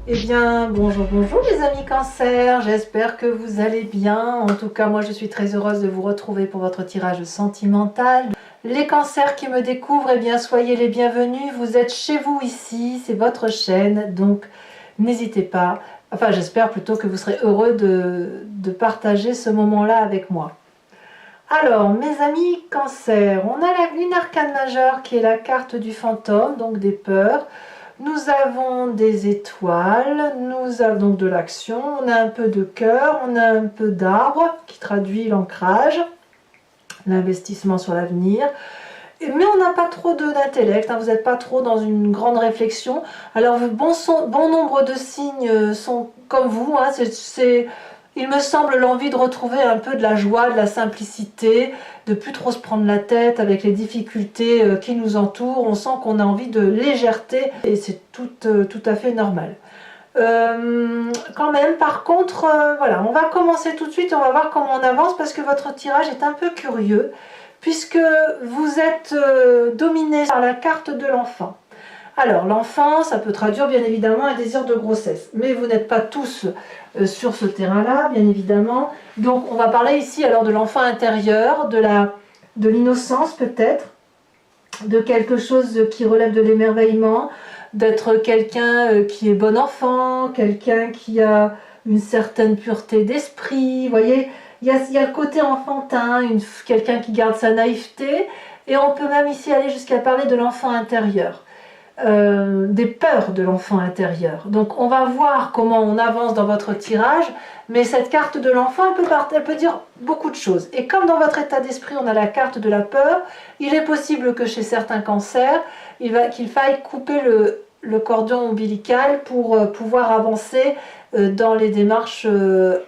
Eh bien, bonjour, bonjour les amis Cancer, j'espère que vous allez bien. En tout cas, moi je suis très heureuse de vous retrouver pour votre tirage sentimental. Les cancers qui me découvrent, eh bien soyez les bienvenus, vous êtes chez vous ici, c'est votre chaîne, donc n'hésitez pas. Enfin, j'espère plutôt que vous serez heureux de partager ce moment-là avec moi. Alors, mes amis Cancer, on a une arcane majeure qui est la carte du fantôme, donc des peurs. Nous avons des étoiles, nous avons donc de l'action, on a un peu de cœur, on a un peu d'arbre qui traduit l'ancrage, l'investissement sur l'avenir. Mais on n'a pas trop d'intellect, hein, vous n'êtes pas trop dans une grande réflexion. Alors bon nombre de signes sont comme vous, hein, il me semble l'envie de retrouver un peu de la joie, de la simplicité, de plus trop se prendre la tête avec les difficultés qui nous entourent. On sent qu'on a envie de légèreté et c'est tout à fait normal. Quand même, par contre, voilà, on va commencer tout de suite, on va voir comment on avance parce que votre tirage est un peu curieux puisque vous êtes dominé par la carte de l'enfant. Alors, l'enfant, ça peut traduire bien évidemment un désir de grossesse, mais vous n'êtes pas tous sur ce terrain-là, bien évidemment. Donc, on va parler ici alors de l'enfant intérieur, de l'innocence peut-être, de quelque chose qui relève de l'émerveillement, d'être quelqu'un qui est bon enfant, quelqu'un qui a une certaine pureté d'esprit, vous voyez, il y a le côté enfantin, quelqu'un qui garde sa naïveté, et on peut même ici aller jusqu'à parler de l'enfant intérieur. Des peurs de l'enfant intérieur. Donc on va voir comment on avance dans votre tirage, mais cette carte de l'enfant, elle peut dire beaucoup de choses. Et comme dans votre état d'esprit, on a la carte de la peur, il est possible que chez certains cancers, qu'il faille couper le cordon ombilical pour pouvoir avancer dans les démarches de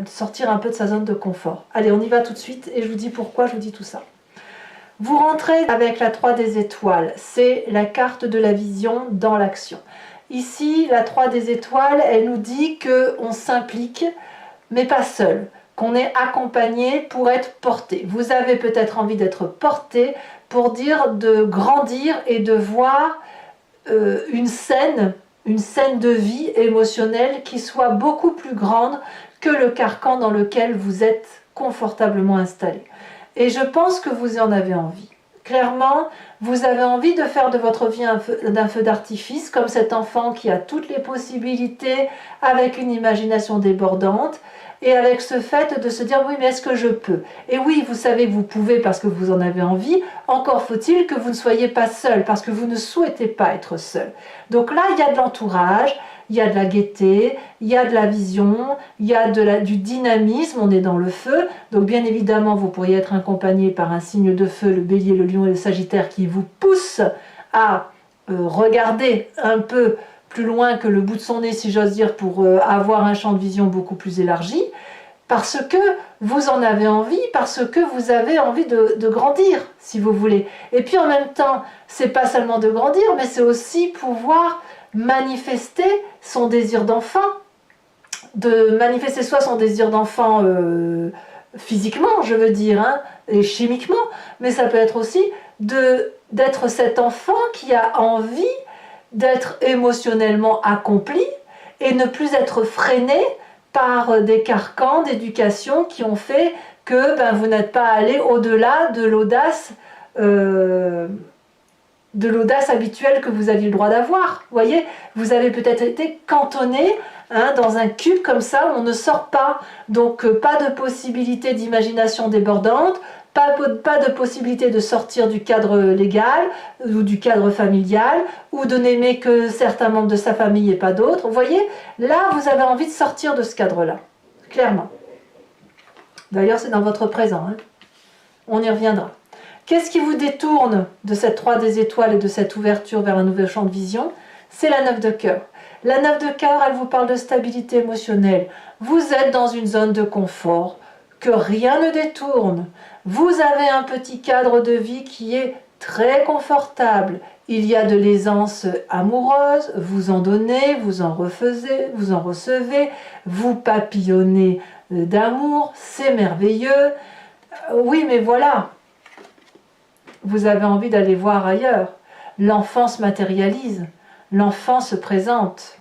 sortir un peu de sa zone de confort. Allez, on y va tout de suite et je vous dis pourquoi je vous dis tout ça. Vous rentrez avec la 3 des étoiles, c'est la carte de la vision dans l'action. Ici, la 3 des étoiles, elle nous dit qu'on s'implique, mais pas seul, qu'on est accompagné pour être porté. Vous avez peut-être envie d'être porté pour dire de grandir et de voir une scène de vie émotionnelle qui soit beaucoup plus grande que le carcan dans lequel vous êtes confortablement installé. Et je pense que vous en avez envie. Clairement, vous avez envie de faire de votre vie un feu d'artifice, comme cet enfant qui a toutes les possibilités, avec une imagination débordante, et avec ce fait de se dire « oui, mais est-ce que je peux ?» Et oui, vous savez que vous pouvez parce que vous en avez envie, encore faut-il que vous ne soyez pas seul, parce que vous ne souhaitez pas être seul. Donc là, il y a de l'entourage, il y a de la gaieté, il y a de la vision, il y a du dynamisme, on est dans le feu. Donc bien évidemment, vous pourriez être accompagné par un signe de feu, le bélier, le lion et le sagittaire, qui vous pousse à regarder un peu plus loin que le bout de son nez, si j'ose dire, pour avoir un champ de vision beaucoup plus élargi, parce que vous en avez envie, parce que vous avez envie de grandir, si vous voulez. Et puis en même temps, c'est pas seulement de grandir, mais c'est aussi pouvoir manifester son désir d'enfant, de manifester soit son désir d'enfant physiquement, je veux dire, hein, et chimiquement, mais ça peut être aussi d'être cet enfant qui a envie d'être émotionnellement accompli et ne plus être freiné par des carcans d'éducation qui ont fait que vous n'êtes pas allé au-delà de l'audace habituelle que vous aviez le droit d'avoir. Vous voyez, vous avez peut-être été cantonné dans un cube comme ça où on ne sort pas. Donc pas de possibilité d'imagination débordante, pas de possibilité de sortir du cadre légal ou du cadre familial, ou de n'aimer que certains membres de sa famille et pas d'autres. Vous voyez, là vous avez envie de sortir de ce cadre-là, clairement. D'ailleurs c'est dans votre présent, hein. On y reviendra. Qu'est-ce qui vous détourne de cette 3 des étoiles et de cette ouverture vers un nouvel champ de vision? C'est la 9 de cœur. La 9 de cœur, elle vous parle de stabilité émotionnelle. Vous êtes dans une zone de confort que rien ne détourne. Vous avez un petit cadre de vie qui est très confortable. Il y a de l'aisance amoureuse, vous en donnez, vous en recevez, vous papillonnez d'amour, c'est merveilleux. Oui, mais voilà, vous avez envie d'aller voir ailleurs. L'enfant se matérialise. l'enfant se présente.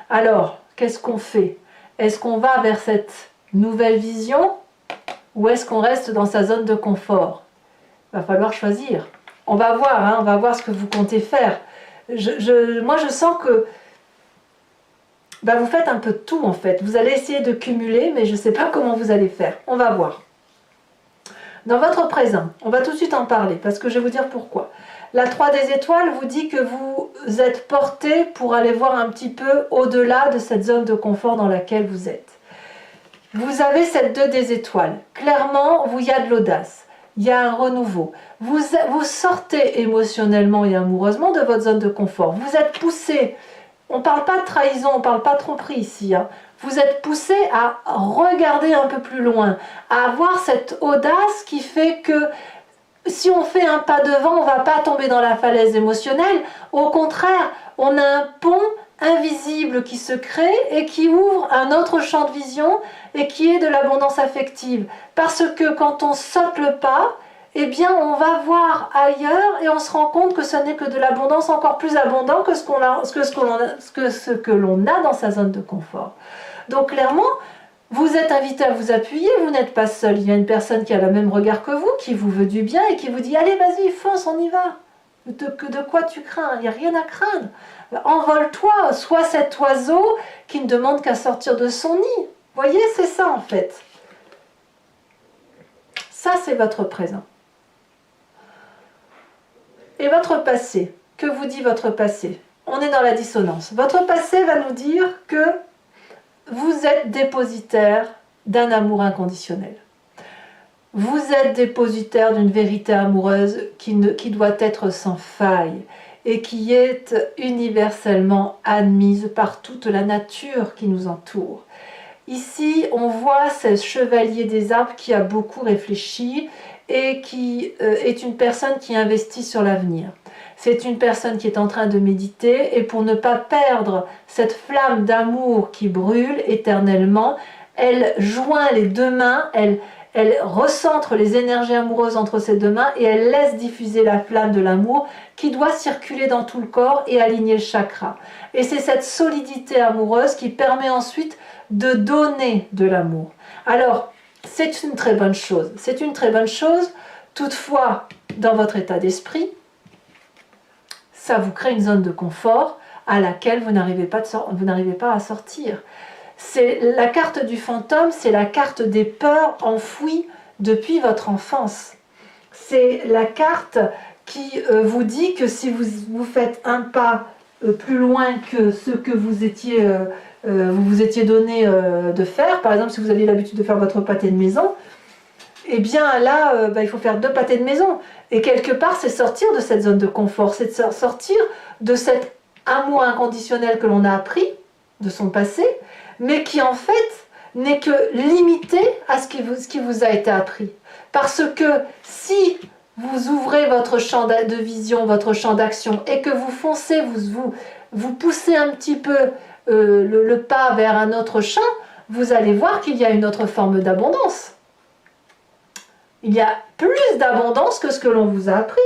Alors, qu'est-ce qu'on fait? Est-ce qu'on va vers cette nouvelle vision ou est-ce qu'on reste dans sa zone de confort? Il va falloir choisir. On va voir, hein, on va voir ce que vous comptez faire. Moi, je sens que vous faites un peu de tout en fait. Vous allez essayer de cumuler, mais je ne sais pas comment vous allez faire. On va voir. Dans votre présent, on va tout de suite en parler parce que je vais vous dire pourquoi. La 3 des étoiles vous dit que vous êtes porté pour aller voir un petit peu au-delà de cette zone de confort dans laquelle vous êtes. Vous avez cette 2 des étoiles. Clairement, il y a de l'audace. Il y a un renouveau. Vous sortez émotionnellement et amoureusement de votre zone de confort. Vous êtes poussé. On ne parle pas de trahison, on ne parle pas de tromperie ici. Hein. Vous êtes poussé à regarder un peu plus loin, à avoir cette audace qui fait que si on fait un pas devant, on ne va pas tomber dans la falaise émotionnelle. Au contraire, on a un pont invisible qui se crée et qui ouvre un autre champ de vision et qui est de l'abondance affective. Parce que quand on saute le pas, eh bien on va voir ailleurs et on se rend compte que ce n'est que de l'abondance encore plus abondant que ce que l'on a dans sa zone de confort. Donc clairement, vous êtes invité à vous appuyer, vous n'êtes pas seul. Il y a une personne qui a le même regard que vous, qui vous veut du bien et qui vous dit « Allez, vas-y, fonce, on y va !» De quoi tu crains? Il n'y a rien à craindre. Envole-toi, sois cet oiseau qui ne demande qu'à sortir de son nid. Vous voyez, c'est ça en fait. Ça, c'est votre présent. Et votre passé, que vous dit votre passé? On est dans la dissonance. Votre passé va nous dire que vous êtes dépositaire d'un amour inconditionnel. Vous êtes dépositaire d'une vérité amoureuse qui doit être sans faille et qui est universellement admise par toute la nature qui nous entoure. Ici, on voit ce chevalier des arbres qui a beaucoup réfléchi et qui est une personne qui investit sur l'avenir. C'est une personne qui est en train de méditer et pour ne pas perdre cette flamme d'amour qui brûle éternellement, elle joint les deux mains, elle recentre les énergies amoureuses entre ses deux mains et elle laisse diffuser la flamme de l'amour qui doit circuler dans tout le corps et aligner le chakra. Et c'est cette solidité amoureuse qui permet ensuite de donner de l'amour. Alors, c'est une très bonne chose. C'est une très bonne chose. Toutefois, dans votre état d'esprit, ça vous crée une zone de confort à laquelle vous n'arrivez pas à sortir. C'est la carte du fantôme, c'est la carte des peurs enfouies depuis votre enfance. C'est la carte qui vous dit que si vous faites un pas plus loin que ce que vous vous étiez donné de faire, par exemple si vous aviez l'habitude de faire votre pâté de maison, eh bien là, il faut faire 2 pâtés de maison. Et quelque part, c'est sortir de cette zone de confort, c'est sortir de cet amour inconditionnel que l'on a appris de son passé, mais qui en fait n'est que limité à ce qui vous a été appris. Parce que si vous ouvrez votre champ de vision, votre champ d'action, et que vous foncez, vous poussez un petit peu le pas vers un autre champ, vous allez voir qu'il y a une autre forme d'abondance. Il y a plus d'abondance que ce que l'on vous a appris.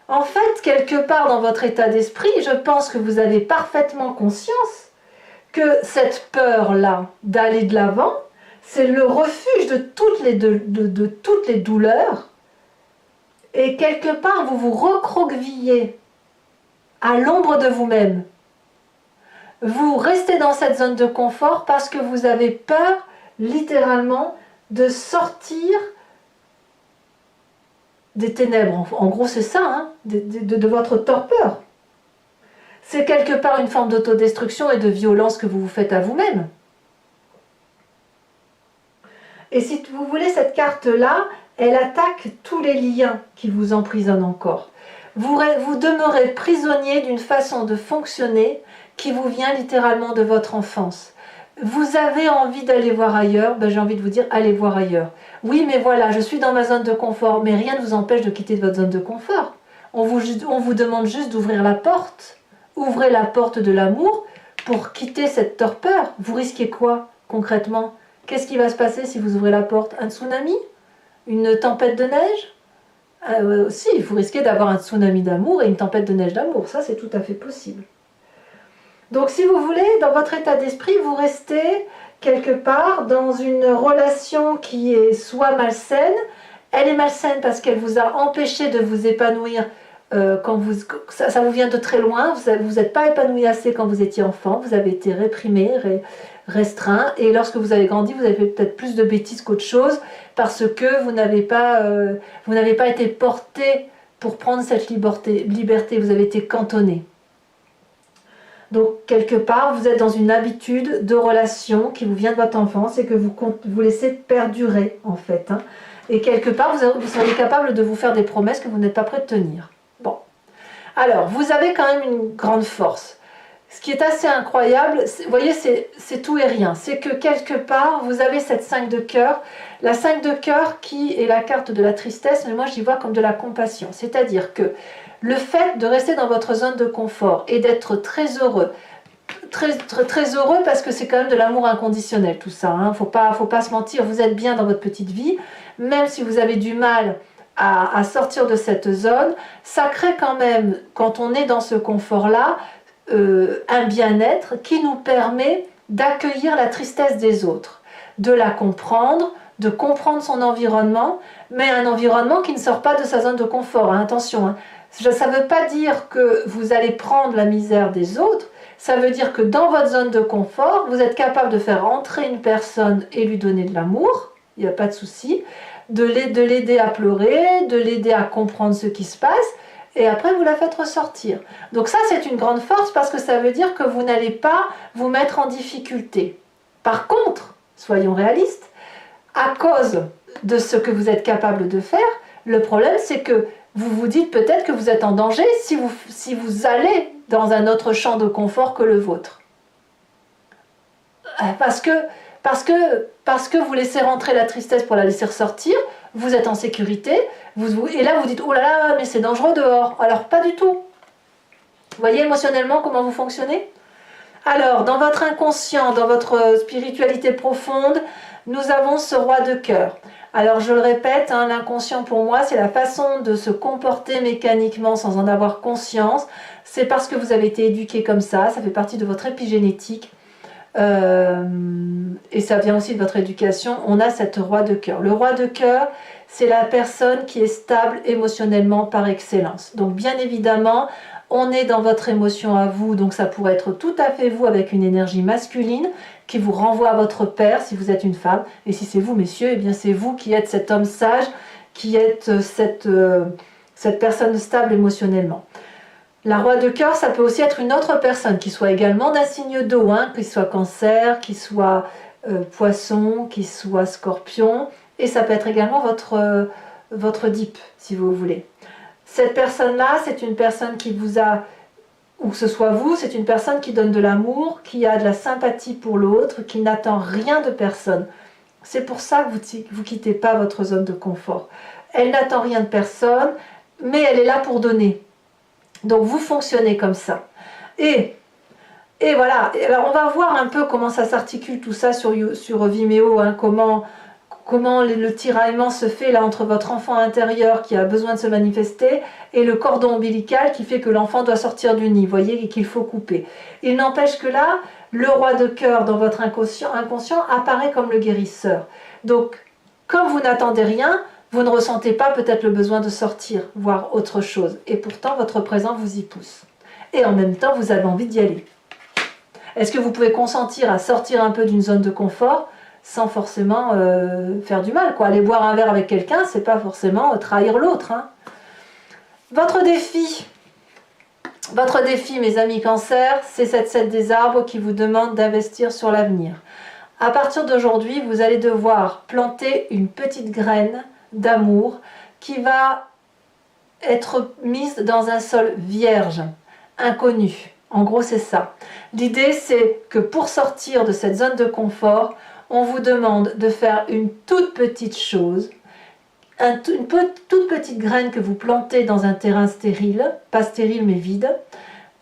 En fait, quelque part dans votre état d'esprit, je pense que vous avez parfaitement conscience que cette peur-là d'aller de l'avant, c'est le refuge de toutes les douleurs. Et quelque part, vous vous recroquevillez à l'ombre de vous-même. Vous restez dans cette zone de confort parce que vous avez peur, littéralement, de sortir des ténèbres. En gros, c'est ça, hein, de votre torpeur. C'est quelque part une forme d'autodestruction et de violence que vous vous faites à vous-même. Et si vous voulez, cette carte-là, elle attaque tous les liens qui vous emprisonnent encore. Vous demeurez prisonnier d'une façon de fonctionner qui vous vient littéralement de votre enfance. Vous avez envie d'aller voir ailleurs, j'ai envie de vous dire, allez voir ailleurs. Oui, mais voilà, je suis dans ma zone de confort, mais rien ne vous empêche de quitter votre zone de confort. On vous demande juste d'ouvrir la porte. Ouvrez la porte de l'amour pour quitter cette torpeur. Vous risquez quoi, concrètement? Qu'est-ce qui va se passer si vous ouvrez la porte? Un tsunami? Une tempête de neige? Aussi, vous risquez d'avoir un tsunami d'amour et une tempête de neige d'amour. Ça, c'est tout à fait possible. Donc, si vous voulez, dans votre état d'esprit, vous restez quelque part dans une relation qui est soit malsaine. Elle est malsaine parce qu'elle vous a empêché de vous épanouir quand ça vous vient de très loin. Vous n'êtes pas épanoui assez quand vous étiez enfant. Vous avez été réprimé, restreint. Et lorsque vous avez grandi, vous avez fait peut-être plus de bêtises qu'autre chose parce que vous n'avez pas été porté pour prendre cette liberté. Vous avez été cantonné. Donc, quelque part, vous êtes dans une habitude de relation qui vous vient de votre enfance et que vous laissez perdurer, en fait. Hein. Et quelque part, vous seriez capable de vous faire des promesses que vous n'êtes pas prêt de tenir. Bon. Alors, vous avez quand même une grande force. Ce qui est assez incroyable, vous voyez, c'est tout et rien. C'est que quelque part, vous avez cette 5 de cœur. La 5 de cœur qui est la carte de la tristesse, mais moi, j'y vois comme de la compassion. C'est-à-dire que le fait de rester dans votre zone de confort et d'être très heureux, très heureux parce que c'est quand même de l'amour inconditionnel tout ça, hein. Faut pas se mentir, vous êtes bien dans votre petite vie, même si vous avez du mal à sortir de cette zone, ça crée quand même, quand on est dans ce confort-là, un bien-être qui nous permet d'accueillir la tristesse des autres, de la comprendre, de comprendre son environnement, mais un environnement qui ne sort pas de sa zone de confort, hein, attention, hein. Ça ne veut pas dire que vous allez prendre la misère des autres, ça veut dire que dans votre zone de confort, vous êtes capable de faire entrer une personne et lui donner de l'amour, il n'y a pas de souci, de l'aider à pleurer, de l'aider à comprendre ce qui se passe, et après vous la faites ressortir. Donc ça, c'est une grande force parce que ça veut dire que vous n'allez pas vous mettre en difficulté. Par contre, soyons réalistes, à cause de ce que vous êtes capable de faire, le problème c'est que vous vous dites peut-être que vous êtes en danger si vous allez dans un autre champ de confort que le vôtre. Parce que vous laissez rentrer la tristesse pour la laisser ressortir, vous êtes en sécurité, et là vous dites « Oh là là, mais c'est dangereux dehors ». Alors pas du tout. Vous voyez émotionnellement comment vous fonctionnez? Alors, dans votre inconscient, dans votre spiritualité profonde, nous avons ce roi de cœur. Alors je le répète, hein, l'inconscient pour moi, c'est la façon de se comporter mécaniquement sans en avoir conscience. C'est parce que vous avez été éduqué comme ça fait partie de votre épigénétique. Et ça vient aussi de votre éducation. On a cette roi de cœur. Le roi de cœur, c'est la personne qui est stable émotionnellement par excellence. Donc bien évidemment, on est dans votre émotion à vous, donc ça pourrait être tout à fait vous avec une énergie masculine qui vous renvoie à votre père si vous êtes une femme, et si c'est vous messieurs, eh bien c'est vous qui êtes cet homme sage, qui êtes cette personne stable émotionnellement. La roi de cœur, ça peut aussi être une autre personne qui soit également d'un signe d'eau, hein, qui soit cancer, qui soit poisson, qui soit scorpion, et ça peut être également votre dip si vous voulez. Cette personne-là, c'est une personne qui vous a, ou que ce soit vous, c'est une personne qui donne de l'amour, qui a de la sympathie pour l'autre, qui n'attend rien de personne. C'est pour ça que vous ne quittez pas votre zone de confort. Elle n'attend rien de personne, mais elle est là pour donner. Donc vous fonctionnez comme ça. Et voilà, alors on va voir un peu comment ça s'articule tout ça sur Vimeo, hein, comment le tiraillement se fait là entre votre enfant intérieur qui a besoin de se manifester et le cordon ombilical qui fait que l'enfant doit sortir du nid, vous voyez, et qu'il faut couper. Il n'empêche que là, le roi de cœur dans votre inconscient apparaît comme le guérisseur. Donc, comme vous n'attendez rien, vous ne ressentez pas peut-être le besoin de sortir, voir autre chose. Et pourtant, votre présent vous y pousse. Et en même temps, vous avez envie d'y aller. Est-ce que vous pouvez consentir à sortir un peu d'une zone de confort sans forcément faire du mal, quoi. Aller boire un verre avec quelqu'un, c'est pas forcément trahir l'autre, hein. Votre défi, mes amis Cancer, c'est cette 7 des arbres qui vous demande d'investir sur l'avenir. À partir d'aujourd'hui, vous allez devoir planter une petite graine d'amour qui va être mise dans un sol vierge, inconnu. En gros, c'est ça. L'idée, c'est que pour sortir de cette zone de confort, on vous demande de faire une toute petite chose, une toute petite graine que vous plantez dans un terrain stérile, pas stérile mais vide,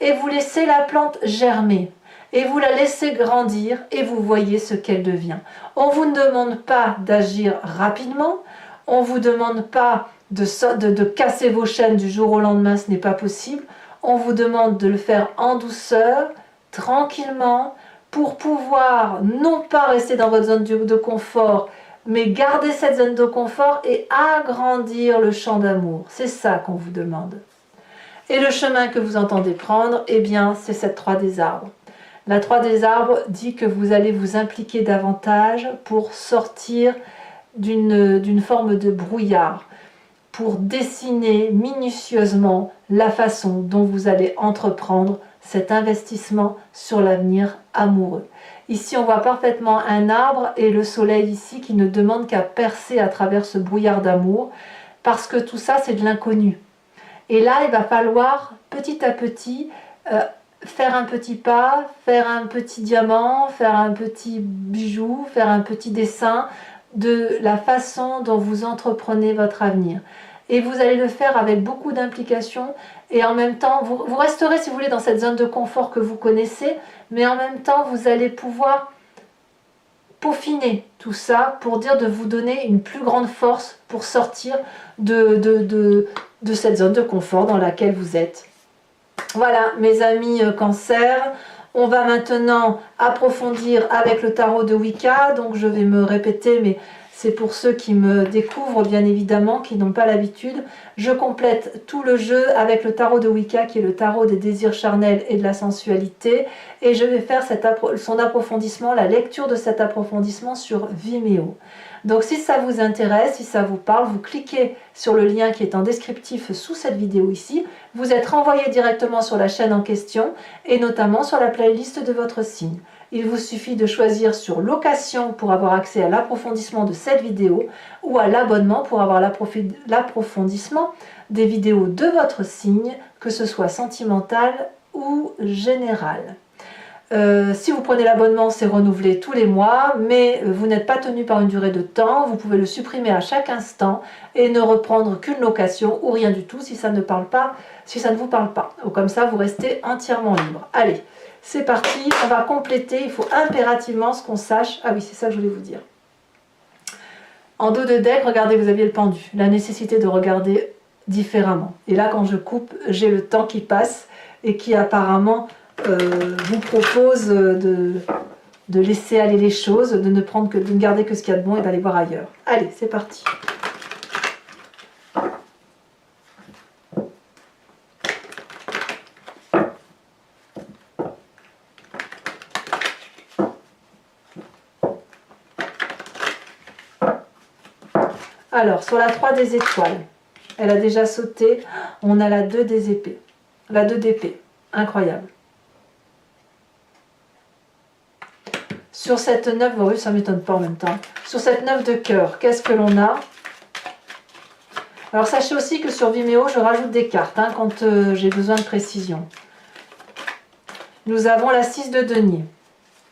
et vous laissez la plante germer, et vous la laissez grandir, et vous voyez ce qu'elle devient. On ne vous demande pas d'agir rapidement, on ne vous demande pas de casser vos chaînes du jour au lendemain, ce n'est pas possible. On vous demande de le faire en douceur, tranquillement, pour pouvoir non pas rester dans votre zone de confort, mais garder cette zone de confort et agrandir le champ d'amour. C'est ça qu'on vous demande. Et le chemin que vous entendez prendre, eh bien, c'est cette 3 des arbres. La 3 des arbres dit que vous allez vous impliquer davantage pour sortir d'une forme de brouillard, pour dessiner minutieusement la façon dont vous allez entreprendre cet investissement sur l'avenir amoureux. Ici, on voit parfaitement un arbre et le soleil ici qui ne demande qu'à percer à travers ce brouillard d'amour, parce que tout ça, c'est de l'inconnu. Et là, il va falloir petit à petit faire un petit pas, faire un petit diamant, faire un petit bijou, faire un petit dessin de la façon dont vous entreprenez votre avenir. Et vous allez le faire avec beaucoup d'implication et en même temps, vous resterez si vous voulez dans cette zone de confort que vous connaissez, mais en même temps, vous allez pouvoir peaufiner tout ça pour dire de vous donner une plus grande force pour sortir de cette zone de confort dans laquelle vous êtes. Voilà mes amis Cancer, on va maintenant approfondir avec le tarot de Wicca, donc je vais me répéter mais c'est pour ceux qui me découvrent bien évidemment, qui n'ont pas l'habitude. Je complète tout le jeu avec le tarot de Wicca qui est le tarot des désirs charnels et de la sensualité et je vais faire son approfondissement, la lecture de cet approfondissement sur Vimeo. Donc si ça vous intéresse, si ça vous parle, vous cliquez sur le lien qui est en descriptif sous cette vidéo ici. Vous êtes renvoyé directement sur la chaîne en question et notamment sur la playlist de votre signe. Il vous suffit de choisir sur location pour avoir accès à l'approfondissement de cette vidéo ou à l'abonnement pour avoir l'approfondissement des vidéos de votre signe, que ce soit sentimental ou général. Si vous prenez l'abonnement, c'est renouvelé tous les mois, mais vous n'êtes pas tenu par une durée de temps, vous pouvez le supprimer à chaque instant et ne reprendre qu'une location ou rien du tout si ça ne parle pas, si ça ne vous parle pas. Ou comme ça, vous restez entièrement libre. Allez, c'est parti, on va compléter, il faut impérativement ce qu'on sache. Ah oui, c'est ça que je voulais vous dire. En dos de deck, regardez, vous aviez le pendu, la nécessité de regarder différemment. Et là, quand je coupe, j'ai le temps qui passe et qui apparemment vous propose de laisser aller les choses, de ne garder que ce qu'il y a de bon et d'aller voir ailleurs. Allez, c'est parti. Alors, sur la 3 des étoiles, elle a déjà sauté, on a la 2 des épées. La 2 d'épée, incroyable. Sur cette 9, oui, ça ne m'étonne pas en même temps. Sur cette 9 de cœur, qu'est-ce que l'on a? Alors sachez aussi que sur Vimeo, je rajoute des cartes quand j'ai besoin de précision. Nous avons la 6 de denier.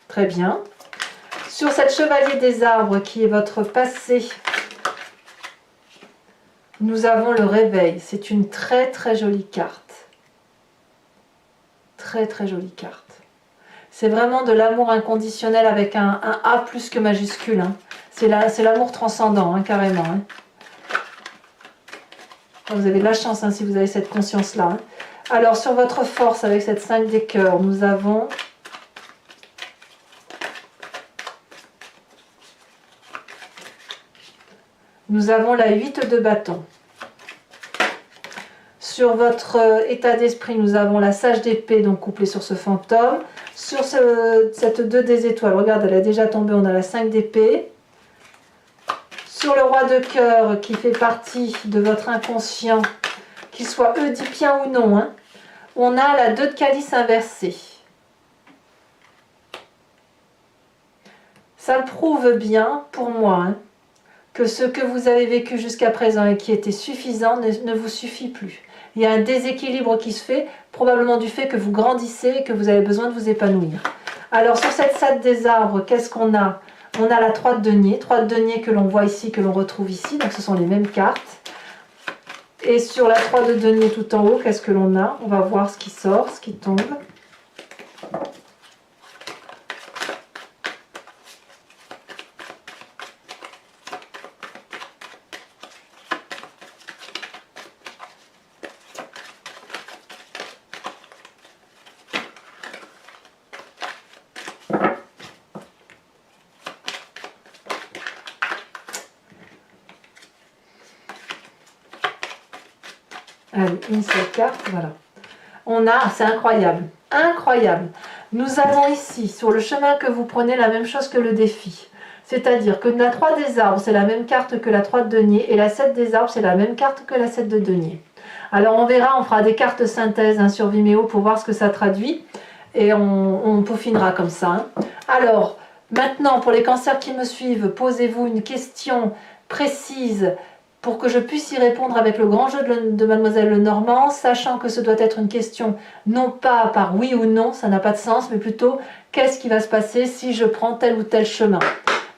Très bien. Sur cette chevalier des arbres qui est votre passé, nous avons le réveil. C'est une très très jolie carte. Très très jolie carte. C'est vraiment de l'amour inconditionnel avec un A plus que majuscule. Hein. C'est l'amour transcendant, carrément. Hein. Vous avez de la chance si vous avez cette conscience-là. Hein. Alors, sur votre force, avec cette 5 des cœurs, nous avons... la 8 de bâton. Sur votre état d'esprit, nous avons la sage d'épée, donc couplée sur ce fantôme. Sur cette 2 des étoiles, regarde, elle a déjà tombé, on a la 5 d'épée. Sur le roi de cœur, qui fait partie de votre inconscient, qu'il soit oedipien ou non, on a la 2 de calice inversée. Ça le prouve bien, pour moi, que ce que vous avez vécu jusqu'à présent et qui était suffisant ne vous suffit plus. Il y a un déséquilibre qui se fait, probablement du fait que vous grandissez et que vous avez besoin de vous épanouir. Alors sur cette 7 des arbres, qu'est-ce qu'on a? On a la 3 de denier, 3 de denier que l'on voit ici, que l'on retrouve ici, donc ce sont les mêmes cartes. Et sur la 3 de denier tout en haut, qu'est-ce que l'on a? On va voir ce qui sort, ce qui tombe. Allez, une seule carte, voilà. On a, c'est incroyable, incroyable. Nous avons ici, sur le chemin que vous prenez, la même chose que le défi. C'est-à-dire que la 3 des arbres, c'est la même carte que la 3 de denier, et la 7 des arbres, c'est la même carte que la 7 de denier. Alors on verra, on fera des cartes synthèse hein, sur Vimeo pour voir ce que ça traduit, et on peaufinera comme ça. Hein. Alors, maintenant, pour les cancers qui me suivent, posez-vous une question précise pour que je puisse y répondre avec le grand jeu de Mademoiselle Lenormand, sachant que ce doit être une question non pas par oui ou non, ça n'a pas de sens, mais plutôt qu'est-ce qui va se passer si je prends tel ou tel chemin.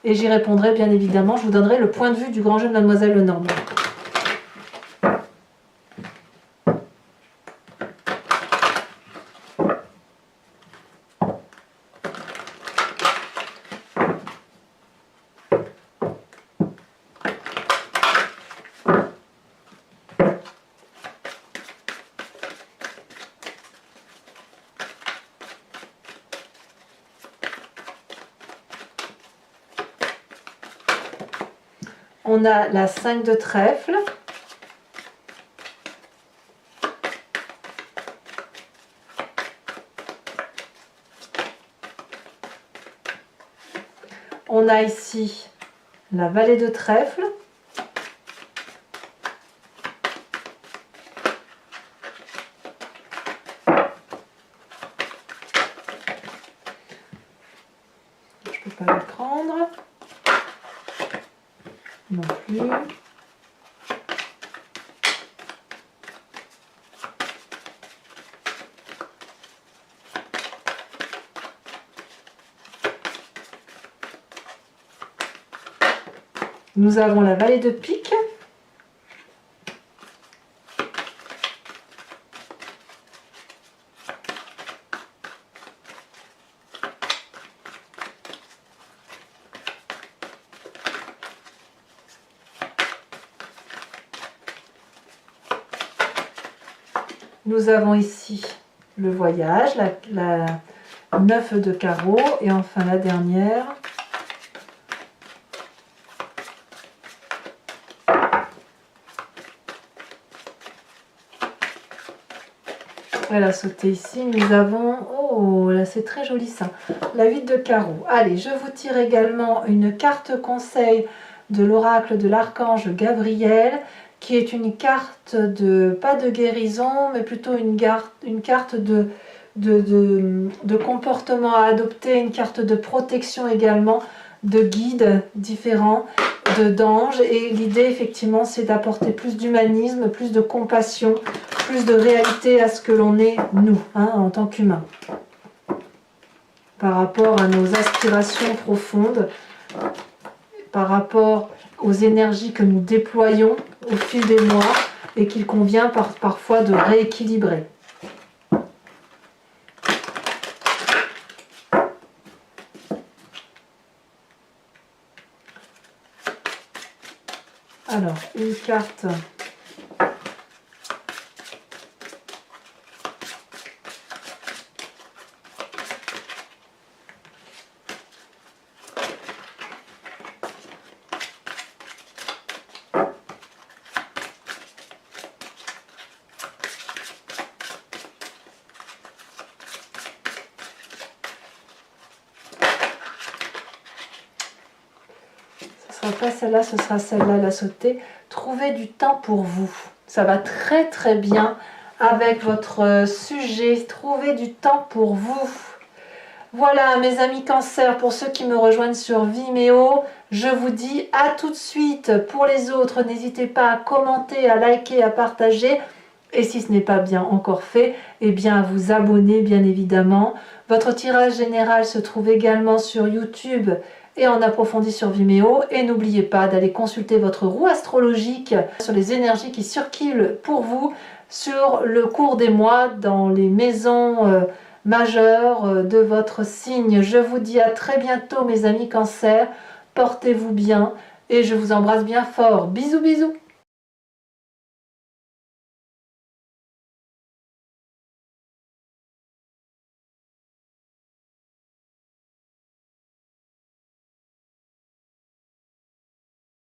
Et j'y répondrai bien évidemment, je vous donnerai le point de vue du grand jeu de Mademoiselle Lenormand. On a la 5 de trèfle. On a ici la vallée de trèfle. Je ne peux pas la prendre. Non plus. Nous avons la vallée de pique. Nous avons ici le voyage, la 9 de carreau et enfin la dernière. Elle a sauté ici. Nous avons, oh là c'est très joli ça, la 8 de carreau. Allez, je vous tire également une carte conseil de l'oracle de l'archange Gabriel, qui est une carte de, pas de guérison, mais plutôt une carte de comportement à adopter, une carte de protection également, de guides différents, d'anges. Et l'idée effectivement c'est d'apporter plus d'humanisme, plus de compassion, plus de réalité à ce que l'on est nous, hein, en tant qu'humains. Par rapport à nos aspirations profondes, par rapport aux énergies que nous déployons au fil des mois et qu'il convient parfois de rééquilibrer. Alors, une carte pas celle-là, ce sera celle-là, la sautée. Trouvez du temps pour vous. Ça va très très bien avec votre sujet. Trouvez du temps pour vous. Voilà mes amis Cancer, pour ceux qui me rejoignent sur Vimeo, je vous dis à tout de suite. Pour les autres, n'hésitez pas à commenter, à liker, à partager. Et si ce n'est pas bien encore fait, eh bien à vous abonner bien évidemment. Votre tirage général se trouve également sur YouTube et en approfondi sur Vimeo. Et n'oubliez pas d'aller consulter votre roue astrologique sur les énergies qui circulent pour vous sur le cours des mois dans les maisons majeures de votre signe. Je vous dis à très bientôt mes amis Cancer. Portez-vous bien et je vous embrasse bien fort. Bisous bisous.